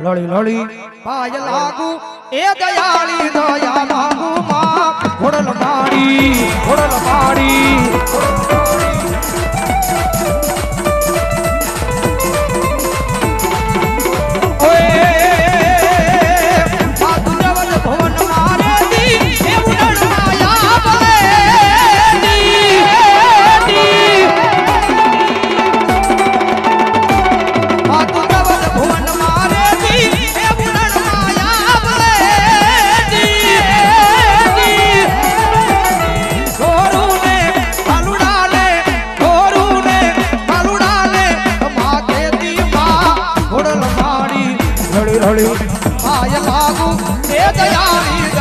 લળી લળી પાય લાગુ એ દયાળી દયા માંગુ માં ઘોડલ માડી ઘોડલ માડી પાય લાગુ એ દયાળી